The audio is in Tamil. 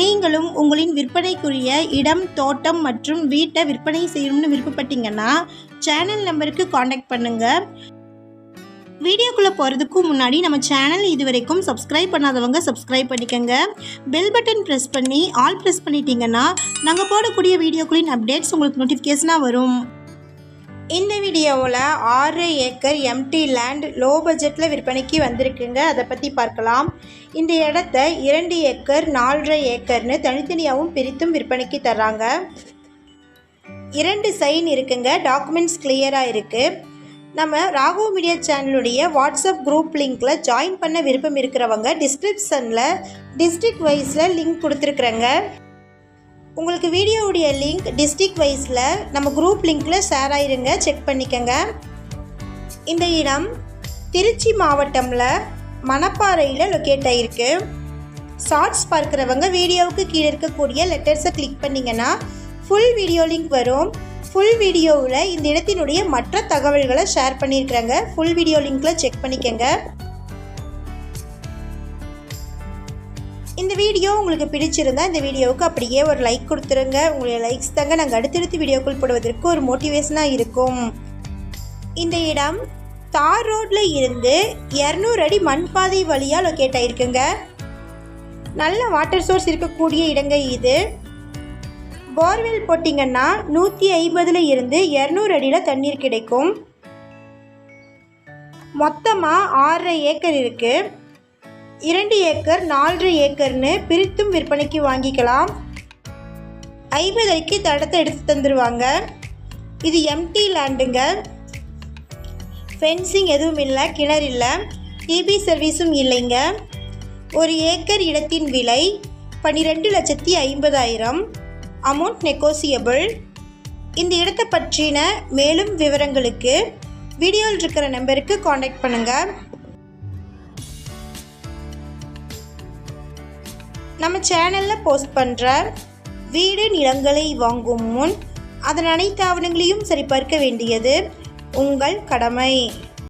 நீங்களும் உங்களின் விற்பனைக்குரிய இடம், தோட்டம் மற்றும் வீட்டை விற்பனை செய்யணும்னு விருப்பப்பட்டீங்கன்னா சேனல் நம்பருக்கு காண்டாக்ட் பண்ணுங்கள். வீடியோக்குள்ளே போகிறதுக்கு முன்னாடி நம்ம சேனல் இதுவரைக்கும் சப்ஸ்கிரைப் பண்ணாதவங்க சப்ஸ்கிரைப் பண்ணிக்கோங்க. பெல் பட்டன் ப்ரெஸ் பண்ணி ஆல் ப்ரெஸ் பண்ணிட்டீங்கன்னா நாங்கள் போடக்கூடிய வீடியோக்களின் அப்டேட்ஸ் உங்களுக்கு நோட்டிஃபிகேஷனாக வரும். இந்த வீடியோவில் 6 ஏக்கர் எம்டி லேண்ட் லோ பட்ஜெட்டில் விற்பனைக்கு வந்திருக்குங்க. அதை பற்றி பார்க்கலாம். இந்த இடத்த 2 ஏக்கர் 4.5 ஏக்கர்னு தனித்தனியாகவும் பிரித்தும் விற்பனைக்கு தர்றாங்க. 2 சைன் இருக்குங்க. டாக்குமெண்ட்ஸ் கிளியராக இருக்குது. நம்ம ராகவ் மீடியா சேனலுடைய வாட்ஸ்அப் குரூப் லிங்க்கில் ஜாயின் பண்ண விருப்பம் இருக்கிறவங்க டிஸ்கிரிப்ஷனில் டிஸ்ட்ரிக்ட் வைஸில் லிங்க் கொடுத்துருக்குறேங்க. உங்களுக்கு வீடியோவுடைய லிங்க் டிஸ்ட்ரிக்ட் வைஸில் நம்ம குரூப் லிங்க்கில் ஷேர் ஆயிருங்க, செக் பண்ணிக்கோங்க. இந்த இடம் திருச்சி மாவட்டமில் மணப்பாறையில் லொக்கேட் ஆகிருக்கு. ஷார்ட்ஸ் பார்க்குறவங்க வீடியோவுக்கு கீழே இருக்கக்கூடிய லெட்டர்ஸை கிளிக் பண்ணிங்கன்னா ஃபுல் வீடியோ லிங்க் வரும். ஃபுல் வீடியோவில் இந்த இடத்தினுடைய மற்ற தகவல்களை ஷேர் பண்ணியிருக்கிறாங்க. ஃபுல் வீடியோ லிங்க்கில் செக் பண்ணிக்கோங்க. இந்த வீடியோ உங்களுக்கு பிடிச்சிருந்தா இந்த வீடியோவுக்கு அப்படியே ஒரு லைக் கொடுத்துருங்க. உங்களுடைய லைக்ஸ் தாங்க நாங்கள் அடுத்தடுத்து வீடியோக்குள் போடுவதற்கு ஒரு மோட்டிவேஷனாக இருக்கும். இந்த இடம் தார் ரோட்டில் இருந்து 200 அடி மண்பாதை வழியாக லொக்கேட் ஆகிருக்குங்க. நல்ல வாட்டர் சோர்ஸ் இருக்கக்கூடிய இடங்க இது. போர்வெல் போட்டிங்கன்னா 150 இருந்து 200 அடியில் தண்ணீர் கிடைக்கும். மொத்தமாக 6.5 ஏக்கர் இருக்குது. 2 ஏக்கர் 4.5 ஏக்கர்னு பிரித்தும் விற்பனைக்கு வாங்கிக்கலாம். 50 அடிக்கு தடத்தை எடுத்து தந்துடுவாங்க. இது எம்டி லேண்டுங்க. ஃபென்சிங் எதுவும் இல்லை, கிணறு இல்லை, டிபி சர்வீஸும் இல்லைங்க. 1 ஏக்கர் இடத்தின் விலை 12,50,000. Amount negotiable. இந்த இடத்தை பற்றின மேலும் விவரங்களுக்கு வீடியோவில் இருக்கிற நம்பருக்கு காண்டாக்ட் பண்ணுங்கள். நம்ம சேனலில் போஸ்ட் பண்ணுற வீடு நிலங்களை வாங்கும் முன் அதன் அனைத்து ஆவணங்களையும் சரிபார்க்க வேண்டியது உங்கள் கடமை.